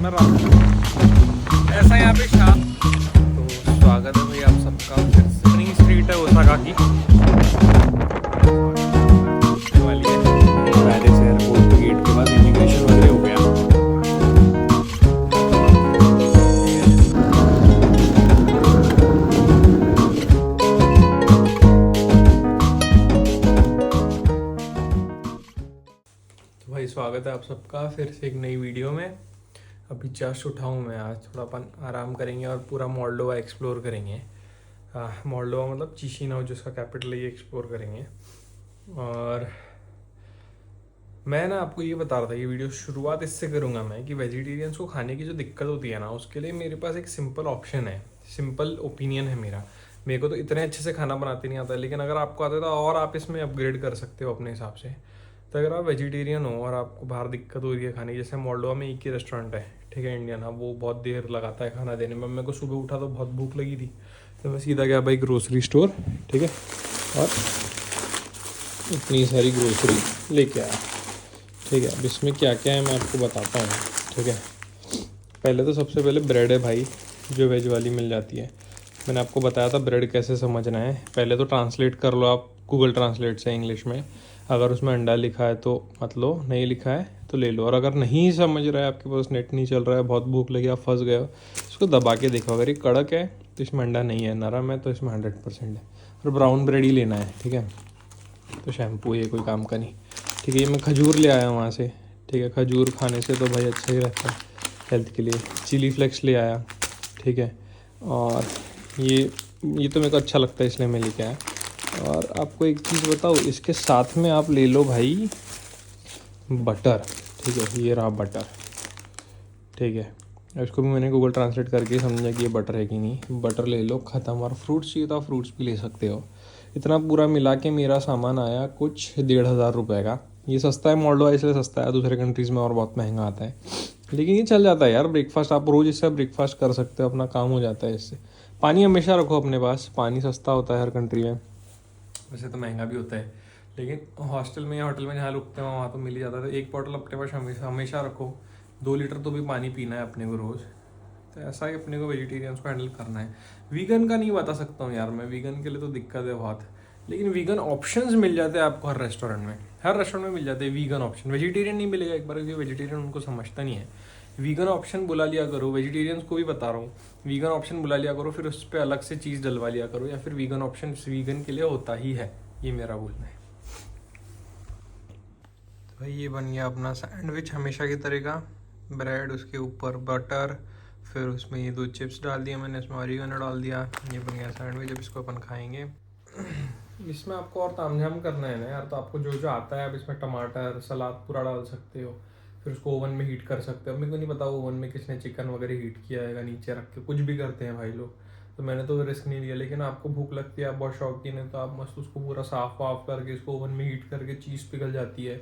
मैं ऐसा यहाँ पे शाम। तो स्वागत है भाई आप सबका फिर स्प्रिंग स्ट्रीट है ओसाका की वाली है। पहले से एयरपोर्ट के गेट के बाद इमिग्रेशन वगैरह हो गया। तो भाई स्वागत है आप सबका फिर से एक नई वीडियो में। अभी जस्ट उठा हूँ मैं, आज थोड़ा अपन आराम करेंगे और पूरा मोल्डोवा एक्सप्लोर करेंगे। मोल्डोवा मतलब चिशिनाउ जिसका कैपिटल है, ये एक्सप्लोर करेंगे। और मैं ना आपको ये बता रहा था, ये वीडियो शुरुआत इससे करूँगा मैं कि वेजिटेरियंस को खाने की जो दिक्कत होती है ना, उसके लिए मेरे पास एक सिंपल ऑप्शन है, सिंपल ओपिनियन है मेरा। मेरे को तो इतने अच्छे से खाना बनाते नहीं आता, लेकिन अगर आपको आता है तो और आप इसमें अपग्रेड कर सकते हो अपने हिसाब से। तो अगर आप वेजिटेरियन हो और आपको बाहर दिक्कत हो रही है खाने की, जैसे मोल्डोवा में एक ही रेस्टोरेंट है, ठीक है, इंडियन, हाँ, वो बहुत देर लगाता है खाना देने में। मेरे को सुबह उठा तो बहुत भूख लगी थी, तो मैं सीधा गया भाई ग्रोसरी स्टोर, ठीक है, और इतनी सारी ग्रोसरी लेके आया। ठीक है, अब इसमें क्या क्या है मैं आपको बताता हूँ। ठीक है, पहले तो सबसे पहले ब्रेड है भाई, जो वेज वाली मिल जाती है। मैंने आपको बताया था ब्रेड कैसे समझना है। पहले तो ट्रांसलेट कर लो आप गूगल ट्रांसलेट से इंग्लिश में। अगर उसमें अंडा लिखा है तो मत लो, नहीं लिखा है तो ले लो। और अगर नहीं समझ रहा है, आपके पास नेट नहीं चल रहा है, बहुत भूख लगी, आप फंस गए हो, इसको दबा के देखो। अगर ये कड़क है तो इसमें अंडा नहीं है, नरम है तो इसमें 100% है। और ब्राउन ब्रेड ही लेना है, ठीक है। तो शैम्पू ये कोई काम का नहीं, ठीक है। ये मैं खजूर ले आया वहाँ से, ठीक है। खजूर खाने से तो भाई अच्छा ही रहता है हेल्थ के लिए। चिली फ्लेक्स ले आया, ठीक है। और ये तो मेरे को अच्छा लगता है इसलिए मैं लेके आया। और आपको एक चीज़ बताऊँ, इसके साथ में आप ले लो भाई बटर, ठीक है। ये रहा बटर, ठीक है। इसको भी मैंने गूगल ट्रांसलेट करके समझा कि ये बटर है कि नहीं। बटर ले लो, ख़त्म। और फ्रूट्स चाहिए तो आप फ्रूट्स भी ले सकते हो। इतना पूरा मिला के मेरा सामान आया कुछ 1,500 रुपये का। ये सस्ता है, मोल्डोवा इसलिए सस्ता है, दूसरे कंट्रीज़ में और बहुत महंगा आता है, लेकिन ये चल जाता है यार। ब्रेकफास्ट आप रोज़ इससे ब्रेकफास्ट कर सकते हो, अपना काम हो जाता है इससे। पानी हमेशा रखो अपने पास, पानी सस्ता होता है हर कंट्री में, वैसे तो महंगा भी होता है, लेकिन हॉस्टल में या होटल में जहाँ रुकते हैं वहाँ तो मिल ही जाता है। तो एक बॉटल अपने पास हमेशा हमेशा रखो। 2 लीटर तो भी पानी पीना है अपने को रोज़। तो ऐसा ही अपने को वेजिटेरियंस को हैंडल करना है। वीगन का नहीं बता सकता हूँ यार मैं, वीगन के लिए तो दिक्कत है बहुत, लेकिन वीगन ऑप्शंस मिल जाते हैं आपको हर रेस्टोरेंट में, हर रेस्टोरेंट में मिल जाते हैं वीगन ऑप्शन। वेजिटेरियन नहीं मिलेगा एक बार, क्योंकि वेजिटेरियन उनको समझता नहीं है। वीगन ऑप्शन बुला लिया करो, वेजिटेरियंस को भी बता रहा हूँ, वीगन ऑप्शन बुला लिया करो, फिर उस पर अलग से चीज़ डलवा लिया करो, या फिर वीगन ऑप्शन वीगन के लिए होता ही है, ये मेरा बोलना है। तो भाई ये बन गया अपना सैंडविच हमेशा की तरह का। ब्रेड, उसके ऊपर बटर, फिर उसमें ये 2 चिप्स डाल दिया मैंने, इसमें ऑरिगेनो डाल दिया। ये बन गया सैंडविच। अब इसको अपन खाएंगे। इसमें आपको और तामझाम करना है ना यार, तो आपको जो जो आता है, अब इसमें टमाटर सलाद पूरा डाल सकते हो, फिर उसको ओवन में हीट कर सकते हो। अब मेरे को नहीं पता ओवन में किसने चिकन वगैरह हीट किया है, नीचे रख के कुछ भी करते हैं भाई लोग, तो मैंने तो रिस्क नहीं लिया। लेकिन आपको भूख लगती है, आप बहुत शौकीन है, तो आप मस्त उसको पूरा साफ वाफ करके इसको ओवन में हीट करके, चीज़ पिघल जाती है,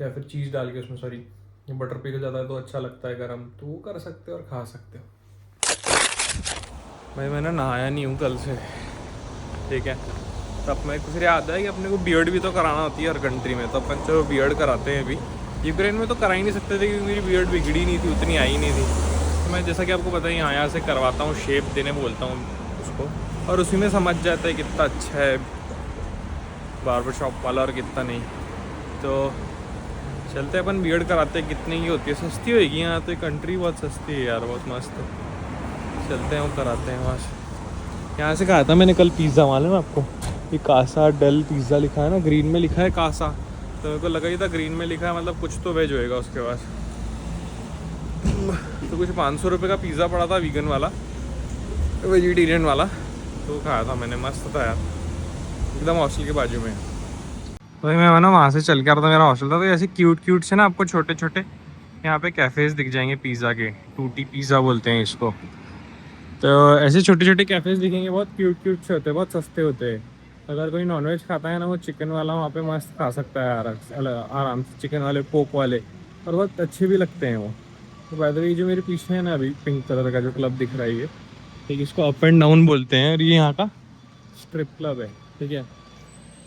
या फिर चीज़ डाल के उसमें, सॉरी, बटर पिघल जाता है तो अच्छा लगता है गर्म, तो वो कर सकते हो और खा सकते हो। भाई मैंने नहाया नहीं हूँ कल से, ठीक है। तब मेरे को फिर याद है कि अपने को बियर्ड भी तो कराना होती है हर कंट्री में, तो अपन चलो बियर्ड कराते हैं। अभी यूक्रेन में तो करा ही नहीं सकते थे, क्योंकि मेरी बियर्ड बिगड़ी नहीं थी, उतनी आई नहीं थी। तो मैं जैसा कि आपको पता है यहाँ से करवाता हूँ, शेप देने बोलता हूँ उसको, और उसी में समझ जाता है कितना अच्छा है बार्बर शॉप वाला और कितना नहीं। तो चलते अपन बियर्ड कराते हैं। कितने की होती है, सस्ती होएगी यहाँ तो, कंट्री बहुत सस्ती है यार, बहुत मस्त है। चलते हैं वो कराते हैं वहाँ से। यहाँ से कहा था मैंने कल पिज़्ज़ा, मालूम है आपको, ये कासा डेल पिज़्ज़ा लिखा है ना, ग्रीन में लिखा है कासा, तो मेरे को लगा ही था ग्रीन में लिखा है मतलब कुछ तो वेज होएगा उसके पास। तो कुछ 500 रुपये का पिज़्ज़ा पड़ा था, वीगन वाला, वेजिटेरियन वाला, तो खाया था मैंने, मस्त था यार, एकदम हॉस्टल के बाजू में। तो मैं ना वहाँ से चल के आ रहा था, मेरा हॉस्टल था, तो ऐसे क्यूट क्यूट से ना आपको छोटे छोटे यहाँ पे कैफ़ेज़ दिख जाएंगे पिज़्ज़ा के, टूटी पिज़्ज़ा बोलते हैं इसको। तो ऐसे छोटे छोटे कैफ़ेज़ दिखेंगे, बहुत क्यूट क्यूट से होते हैं, बहुत सस्ते होते हैं। अगर कोई नॉनवेज खाता है ना, वो चिकन वाला वहाँ पे मस्त खा सकता है आराम से, चिकन वाले, पोक वाले, और बहुत अच्छे भी लगते हैं वो। तो बाय द वे जो मेरे पीछे है ना अभी पिंक कलर का जो क्लब दिख रहा है, ये ठीक, इसको अप एंड डाउन बोलते हैं, और ये यहाँ का स्ट्रिप क्लब है, ठीक है।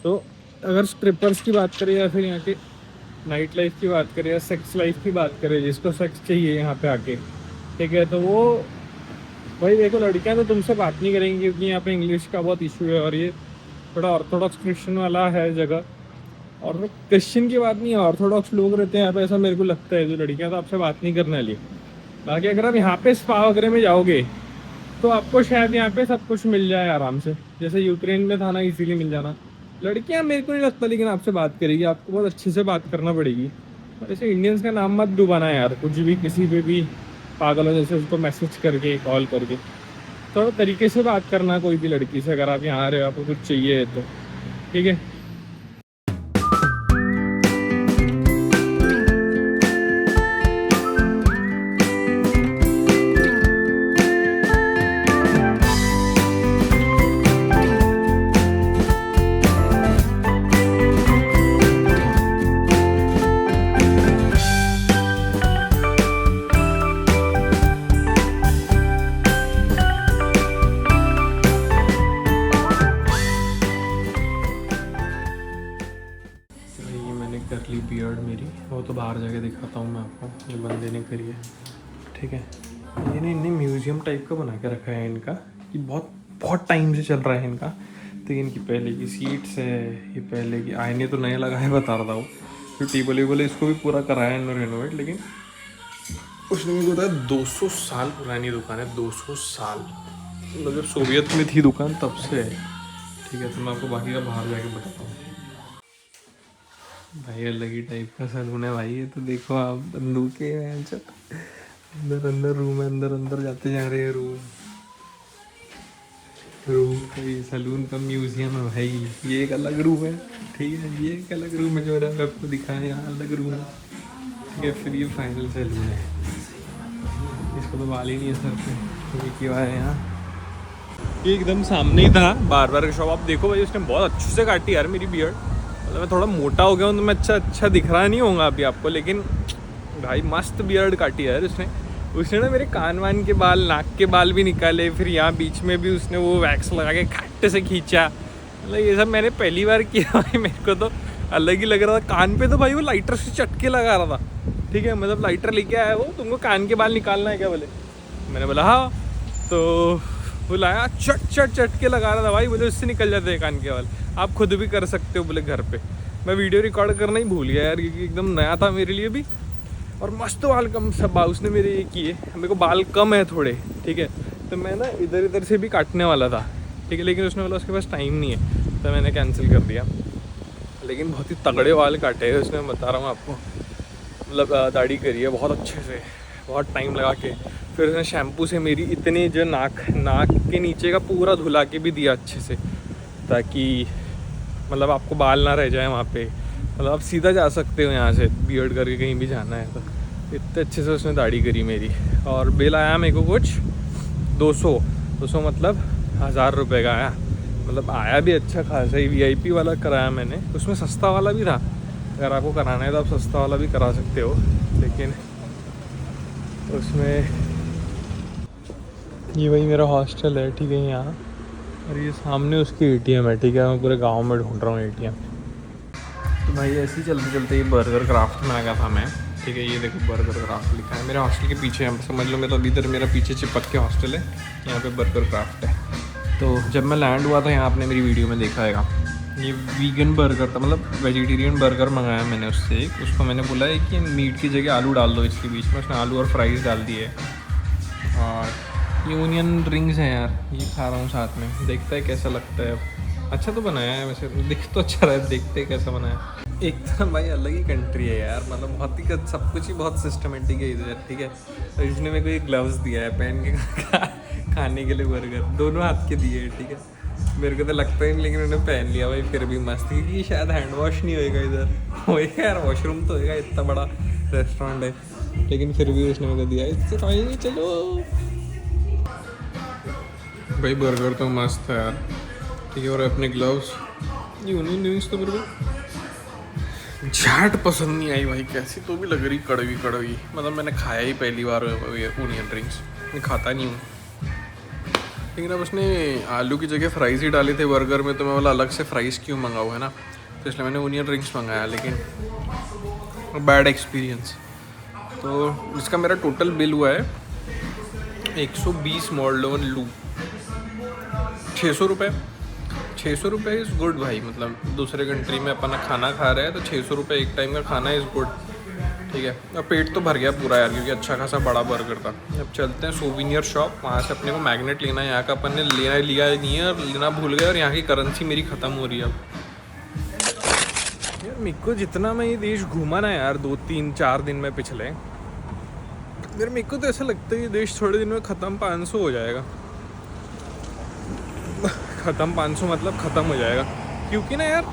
तो अगर स्ट्रिपर्स की बात करें, या फिर यहाँ के नाइट लाइफ की बात करें, या सेक्स लाइफ की बात करें, जिसको सेक्स चाहिए यहाँ पे आके, ठीक है। तो वो भाई देखो, लड़कियां तो तुमसे बात नहीं करेंगी क्योंकि यहाँ पे इंग्लिश का बहुत इशू है, और ये थोड़ा ऑर्थोडॉक्स क्रिश्चियन वाला है जगह। और क्रिश्चियन की बात नहीं है, ऑर्थोडॉक्स लोग रहते हैं यहाँ पे, ऐसा मेरे को लगता है। जो लड़कियां तो आपसे बात नहीं करने वाली। बाकी अगर आप यहाँ पे स्पा वगैरह में जाओगे तो आपको शायद यहाँ पे सब कुछ मिल जाए आराम से, जैसे यूक्रेन में था ना, इजीली मिल जाना। लड़कियां मेरे को नहीं लगता लेकिन आपसे बात करेगी, आपको बहुत अच्छे से बात करना पड़ेगी। और ऐसे इंडियंस का नाम मत डुबाना यार, कुछ भी किसी पे भी पागलों जैसे उसको मैसेज करके कॉल करके। थोड़ा तरीके से बात करना कोई भी लड़की से, अगर आप यहाँ आ रहे हो, आपको कुछ चाहिए तो ठीक है। कर ली बियर्ड मेरी, वो तो बाहर जाके दिखाता हूँ मैं आपको। ये बंदे ने करी है, ठीक है। ये ने इन्हें म्यूज़ियम टाइप का बना के रखा है इनका, कि बहुत बहुत टाइम से चल रहा है इनका। तो इनकी पहले की सीट्स है, ये पहले की आईने तो नए लगाए, बता रहा हूँ। तो टेबल वेबल इसको भी पूरा कराया इन्होंने रेनोवेट, लेकिन उसने मुझे बताया 200 साल पुरानी दुकान है। 200 साल, मतलब जब सोवियत में थी दुकान तब से है, ठीक है। तो मैं आपको बाकी का बाहर जाके बताता हूँ। भाई अलग ही टाइप का सलून है भाई। ये तो देखो आप, बंदूकें हैं, अंदर अंदर रूम है, अंदर अंदर जाते जा रहे हैं रूम का। ये सलून का म्यूजियम है भाई। ये एक अलग रूम है, ठीक है। ये एक अलग रूम है जो मैंने आपको दिखाया, यहाँ अलग रूम है, ठीक है। फिर ये फाइनल सलून है। इसको तो बाल ही नहीं है सर पे, तो ये क्यों आया यहाँ। ये एकदम सामने ही था बार का शॉप। आप देखो भाई, उसने बहुत अच्छे से काटी यार मेरी बियर्ड। मतलब मैं थोड़ा मोटा हो गया हूँ तो मैं अच्छा दिख रहा नहीं होगा अभी आपको, लेकिन भाई मस्त बियर्ड काटी है यार उसने ना मेरे कान वान के बाल, नाक के बाल भी निकाले, फिर यहाँ बीच में भी उसने वो वैक्स लगा के खट्ट से खींचा। मतलब ये सब मैंने पहली बार किया भाई, मेरे को तो अलग ही लग रहा था। कान पे तो भाई वो लाइटर से चटके लगा रहा था, ठीक है। मतलब लाइटर लेके आया वो, तुमको कान के बाल निकालना है क्या बोले। मैंने बोला हाँ, तो वो लाया, चट के लगा रहा था भाई। बोले उससे निकल जाते हैं कान के बाल, आप खुद भी कर सकते हो बोले घर पे। मैं वीडियो रिकॉर्ड करना ही भूल गया यार, क्योंकि एकदम नया था मेरे लिए भी। और मस्त बाल कम सब उसने मेरे ये किए। मेरे को बाल कम है थोड़े, ठीक है। तो मैं ना इधर से भी काटने वाला था, ठीक है, लेकिन उसने बोला उसके पास टाइम नहीं है, तो मैंने कैंसिल कर दिया। लेकिन बहुत ही तगड़े बाल काटे हैं उसने, बता रहा हूँ आपको। मतलब दाढ़ी करी है बहुत अच्छे से, बहुत टाइम लगा के। फिर उसने शैम्पू से मेरी इतनी जो नाक के नीचे का पूरा धुला के भी दिया अच्छे से, ताकि मतलब आपको बाल ना रह जाए वहाँ पे। मतलब आप सीधा जा सकते हो यहाँ से बियर्ड करके कहीं भी जाना है तो। इतने अच्छे से उसने दाढ़ी करी मेरी। और बिल आया मेरे को कुछ 200 मतलब 1000 रुपये का आया। मतलब आया भी अच्छा खासा ही। VIP वाला कराया मैंने, उसमें सस्ता वाला भी था। अगर आपको कराना है तो आप सस्ता वाला भी करा सकते हो, लेकिन उसमें ये वही मेरा हॉस्टल है, ठीक है, यहाँ। और ये सामने उसकी ATM है, ठीक है। मैं पूरे गांव में ढूंढ रहा हूँ ATM। तो भाई ऐसे ही चलते चलते ये बर्गर क्राफ्ट में आ गया था मैं, ठीक है। ये देखो बर्गर क्राफ्ट लिखा है मेरे हॉस्टल के पीछे है, समझ लो। मैं तो अभी इधर मेरा पीछे चिपक के हॉस्टल है, यहाँ पे बर्गर क्राफ्ट है। तो जब मैं लैंड हुआ था यहाँ, आपने मेरी वीडियो में देखा है, ये वीगन बर्गर था, मतलब वेजिटेरियन बर्गर मंगाया मैंने उससे। उसको मैंने बोला है कि मीट की जगह आलू डाल दो इसके बीच में। उसने आलू और फ्राइज़ डाल दिए। और ये ओनियन रिंग्स हैं यार, ये खा रहा हूँ साथ में। देखता है कैसा लगता है। अच्छा तो बनाया है वैसे, दिख तो अच्छा रहा है, देखते हैं कैसा बनाया है। एक तो भाई अलग ही कंट्री है यार, मतलब बहुत ही सब कुछ ही बहुत सिस्टमेटिक है इधर, ठीक है। और इसने मेरे को एक ग्लव्स दिया है पहन के खाने के लिए बर्गर, दोनों हाथ के दिए हैं, ठीक है। मेरे को तो लगता ही नहीं, लेकिन उन्होंने पहन लिया भाई, फिर भी मस्त। क्योंकि शायद हैंड वॉश नहीं होएगा इधर, होएगा यार वॉशरूम तो होएगा, इतना बड़ा रेस्टोरेंट है। लेकिन फिर भी उसने मेरे को दिया, इससे भाई चलो भाई। बर्गर तो मस्त है यार, ठीक है। और अपने ग्लव्स, ये ओनियन रिंग्स तो मेरे को झाट पसंद नहीं आई भाई, कैसी तो भी लग रही कड़वी। मतलब मैंने खाया ही पहली बार ओनियन रिंग्स, मैं खाता नहीं हूँ। लेकिन अब उसने आलू की जगह फ्राइज़ ही डाले थे बर्गर में, तो मैं बोला अलग से फ्राइज़ क्यों मंगाऊँ, है ना। तो इसलिए मैंने ओनियन रिंग्स मंगाया, लेकिन बैड एक्सपीरियंस। तो इसका मेरा टोटल बिल हुआ है 120 मोल्डोवन लू, 600 रुपये। 600 रुपये इज़ गुड भाई, मतलब दूसरे कंट्री में अपन खाना खा रहे हैं तो 600 रुपये एक टाइम का खाना इज़ गुड, ठीक है। और पेट तो भर गया पूरा यार, क्योंकि अच्छा खासा बड़ा बर्गर था। अब चलते हैं सोविनियर शॉप, वहाँ से अपने को मैग्नेट लेना है। यहाँ का अपन ने लिया नहीं है और लेना भूल गए, और यहाँ की करेंसी मेरी ख़त्म हो रही है अब। यार मेरे को जितना मैं ये देश घूमा ना यार 2-3-4 दिन में पिछले, यार मेरे को तो ऐसा लगता है ये देश थोड़े दिन में ख़त्म 500 हो जाएगा। ख़त्म 500 मतलब ख़त्म हो जाएगा, क्योंकि ना यार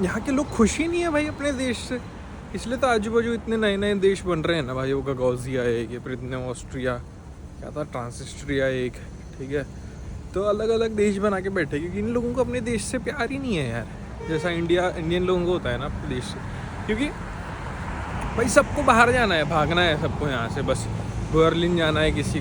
यहाँ के लोग खुश ही नहीं है भाई अपने देश से। इसलिए तो आजू बाजू इतने नए नए देश बन रहे हैं ना भाई। वो गगौजिया एक, फिर इतने ऑस्ट्रिया, क्या था ट्रांसनिस्ट्रिया एक, ठीक है। तो अलग अलग देश बना के बैठे, क्योंकि इन लोगों को अपने देश से प्यार ही नहीं है यार, जैसा इंडियन लोगों को होता है ना अपने देश से। क्योंकि भाई सबको बाहर जाना है, भागना है सबको यहाँ से, बस बर्लिन जाना है किसी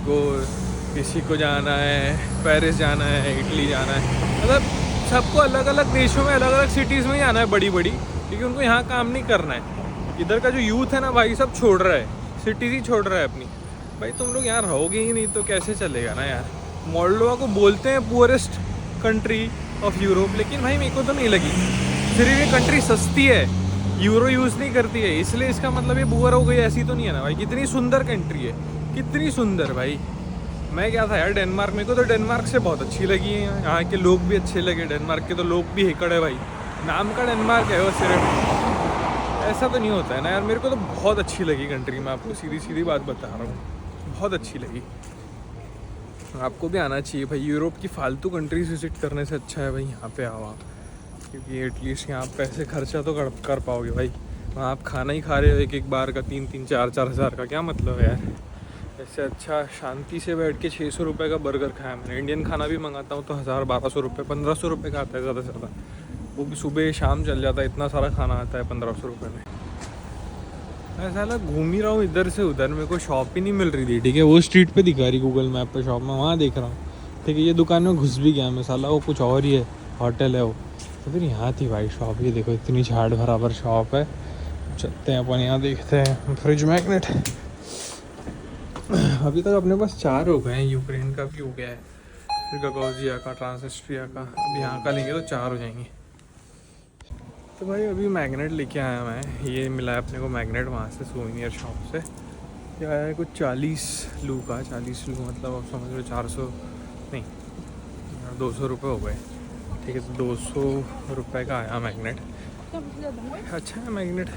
को जाना है, पेरिस जाना है, इटली जाना है, मतलब सबको अलग अलग देशों में अलग अलग सिटीज़ में जाना है बड़ी बड़ी, क्योंकि उनको यहाँ काम नहीं करना है। इधर का जो यूथ है ना भाई सब छोड़ रहा है, सिटीज़ ही छोड़ रहा है अपनी। भाई तुम लोग यहाँ रहोगे ही नहीं तो कैसे चलेगा ना यार। मोल्डोवा को बोलते हैं पुअरेस्ट कंट्री ऑफ यूरोप, लेकिन भाई मेरे को तो नहीं लगी। सिर्फ ये कंट्री सस्ती है, यूरो यूज़ नहीं करती है, इसलिए इसका मतलब ये पुअर हो गई, ऐसी तो नहीं है ना भाई। कितनी सुंदर कंट्री है, कितनी सुंदर भाई। मैं क्या था यार डेनमार्क, मेरे को तो डेनमार्क से बहुत अच्छी लगी है। यहाँ के लोग भी अच्छे लगे, डेनमार्क के तो लोग भी हेकड़ है भाई। नाम का डेनमार्क है वो सिर्फ, ऐसा तो नहीं होता है ना यार। मेरे को तो बहुत अच्छी लगी कंट्री, मैं आपको सीधी सीधी बात बता रहा हूँ, बहुत अच्छी लगी। आपको भी आना चाहिए भाई। यूरोप की फालतू कंट्रीज विजिट करने से अच्छा है भाई यहाँ पे आओ आप, क्योंकि एटलीस्ट यहाँ पैसे खर्चा तो कर पाओगे भाई। वहाँ आप खाना ही खा रहे हो एक बार का 3-4 हज़ार का, क्या मतलब है यार। इससे अच्छा शांति से बैठ के 600 रुपये का बर्गर खाया मैंने। इंडियन खाना भी मंगाता हूँ तो 1000-1200 रुपये 1500 रुपये का आता है ज़्यादा से ज़्यादा, वो भी सुबह शाम चल जाता है। इतना सारा खाना आता है 1500 रुपये में। ऐसा ना घूम ही रहा हूँ इधर से उधर, मेरे को शॉप ही नहीं मिल रही थी, ठीक है। वो स्ट्रीट पे दिखा रही गूगल मैप पे शॉप, में वहाँ देख रहा हूँ, ठीक है। ये दुकान में घुस भी गया मैं, साला वो कुछ और ही है, होटल है वो। तो फिर यहाँ थी भाई शॉप, ये देखो इतनी झाड़ बराबर शॉप है। चलते हैं अपन यहाँ देखते हैं फ्रिज मैग्नेट। अभी तक अपने पास 4 हो गए हैं, यूक्रेन का भी हो गया है, फिर गगौजिया का, ट्रांसनिस्ट्रिया का, अब यहाँ का लेंगे तो 4 हो जाएंगे। तो भाई अभी मैग्नेट लेके आया मैं, ये मिला है अपने को मैग्नेट वहाँ से सोविनियर शॉप से। क्या है कुछ 40 लू का, 40 लू मतलब आप समझ लो 400 नहीं 200 रुपये हो गए, ठीक है। तो 200 रुपये का आया मैग्नेट। अच्छा है मैग्नेट,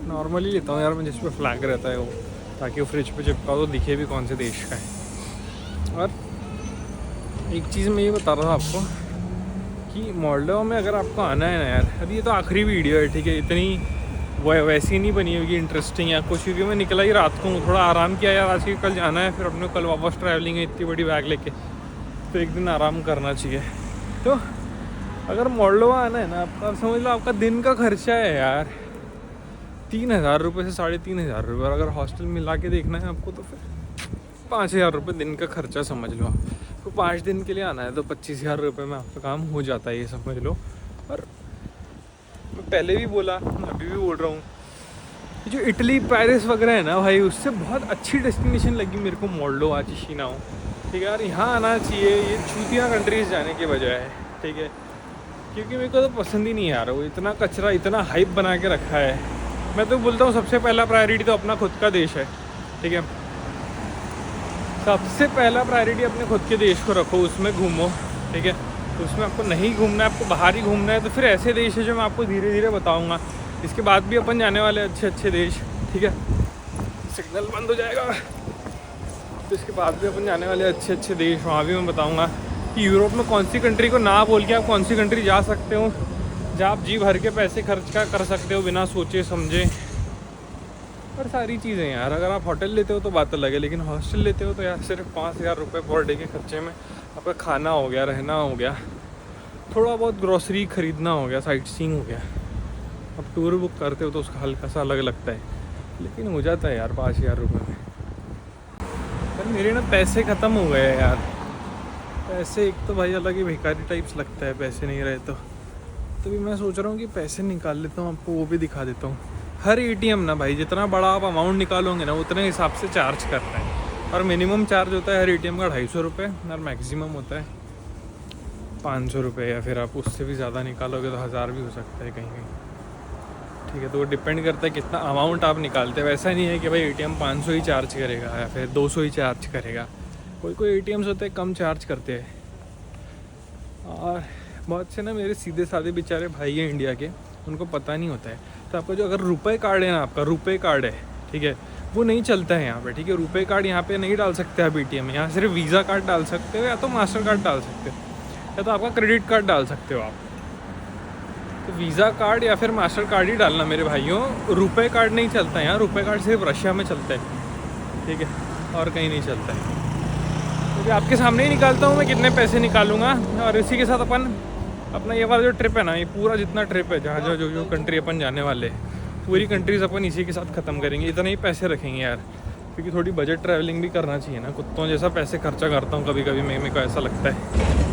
नॉर्मली लेता हूँ यार मैं, जिस पर फ्लैग रहता है वो, ताकि वो फ्रिज पे चिपका तो दिखे भी कौन से देश का है। और एक चीज़ मैं ये बता रहा था आपको कि मोल्डोवा में अगर आपको आना है ना यार, अभी ये तो आखिरी वीडियो है, ठीक है। इतनी वैसी नहीं बनी होगी इंटरेस्टिंग या कुछ, क्योंकि मैं निकला ही रात को हूँ, थोड़ा आराम किया यार। आज के कल जाना है, फिर अपने कल वापस ट्रैवलिंग है, इतनी बड़ी बैग लेके, तो एक दिन आराम करना चाहिए। तो अगर मोल्डोवा आना है ना आपका, समझ लो आपका दिन का खर्चा है यार 3000 रुपये से 3500 रुपये। और अगर हॉस्टल मिला के देखना है आपको तो फिर 5000 रुपये दिन का खर्चा समझ लो आप। तो 5 दिन के लिए आना है तो 25000 रुपये में आपका काम हो जाता है, ये समझ लो। और मैं पहले भी बोला, अभी भी बोल रहा हूँ, जो इटली पेरिस वगैरह है ना भाई, उससे बहुत अच्छी डेस्टिनेशन लगी मेरे को मोल्डोवा, चिशिनाउ, ठीक है यार। यहाँ आना चाहिए ये चूतिया कंट्रीज जाने के बजाय, ठीक है। क्योंकि मेरे को तो पसंद ही नहीं आ रहा वो, इतना कचरा, इतना हाइप बना के रखा है। मैं तो बोलता हूँ सबसे पहला प्रायोरिटी तो अपना खुद का देश है, ठीक है। सबसे पहला प्रायोरिटी अपने खुद के देश को रखो, उसमें घूमो, ठीक है। उसमें आपको नहीं घूमना है, आपको बाहर ही घूमना है, तो फिर ऐसे देश है जो मैं आपको धीरे धीरे बताऊँगा। इसके बाद भी अपन जाने वाले अच्छे अच्छे देश, ठीक है। सिग्नल बंद हो जाएगा, तो इसके बाद भी अपन जाने वाले अच्छे अच्छे देश, वहाँ भी मैं बताऊँगा कि यूरोप में कौन सी कंट्री को ना बोल के आप कौन सी कंट्री जा सकते हो, जहाँ आप जी भर के पैसे खर्च कर सकते हो बिना सोचे समझे, और सारी चीज़ें यार। अगर आप होटल लेते हो तो बात अलग है, लेकिन हॉस्टल लेते हो तो यार सिर्फ 5000 रुपये पर डे के खर्चे में आपका खाना हो गया, रहना हो गया, थोड़ा बहुत ग्रॉसरी ख़रीदना हो गया, साइट सीइंग हो गया। अब टूर बुक करते हो तो उसका हल्का सा अलग लगता है, लेकिन हो जाता है यार 5000 रुपये में। पर मेरे ना पैसे ख़त्म हो गए हैं यार, पैसे एक तो भाई अलग ही भिखारी टाइप्स लगता है पैसे नहीं रहे तो भी मैं सोच रहा हूँ कि पैसे निकाल लेता हूँ, आपको वो भी दिखा देता हूँ। हर एटीएम ना भाई जितना बड़ा आप अमाउंट निकालोगे ना उतने हिसाब से चार्ज करता है, और मिनिमम चार्ज होता है हर एटीएम का 250 रुपये और मैक्सिमम होता है 500 रुपये, या फिर आप उससे भी ज़्यादा निकालोगे तो 1000 भी हो सकता है कहीं कहीं। ठीक है, तो वो डिपेंड करता है कितना अमाउंट आप निकालते हैं। वैसा नहीं है कि भाई एटीएम 500 ही चार्ज करेगा या फिर 200 ही चार्ज करेगा। कोई कोई एटीएम्स होते हैं कम चार्ज करते हैं। और बहुत से ना मेरे सीधे साधे बेचारे भाई हैं इंडिया के, उनको पता नहीं होता है। तो आपका जो अगर रुपए कार्ड है ना, आपका रुपए कार्ड है, ठीक है, वो नहीं चलता है यहाँ पे। ठीक है, रुपए कार्ड यहाँ पे नहीं डाल सकते आप एटीएम में। यहाँ सिर्फ वीज़ा कार्ड डाल सकते हो या तो मास्टर कार्ड डाल सकते हो या तो आपका क्रेडिट कार्ड डाल सकते हो आप। तो वीज़ा कार्ड या फिर मास्टर कार्ड ही डालना मेरे भाइयों। रुपए कार्ड नहीं चलता है यहाँ। रुपए कार्ड सिर्फ रशिया में चलता है, ठीक है, और कहीं नहीं चलता है। क्योंकि आपके सामने ही निकालता हूँ मैं कितने पैसे निकालूंगा। और इसी के साथ अपन अपना ये वाला जो ट्रिप है ना, ये पूरा जितना ट्रिप है, जहाँ जो कंट्री अपन जाने वाले, पूरी कंट्रीज अपन इसी के साथ ख़त्म करेंगे। इतना ही पैसे रखेंगे यार, क्योंकि थोड़ी बजट ट्रैवलिंग भी करना चाहिए ना। कुत्तों जैसा पैसे खर्चा करता हूँ कभी कभी, मेरे को ऐसा लगता है।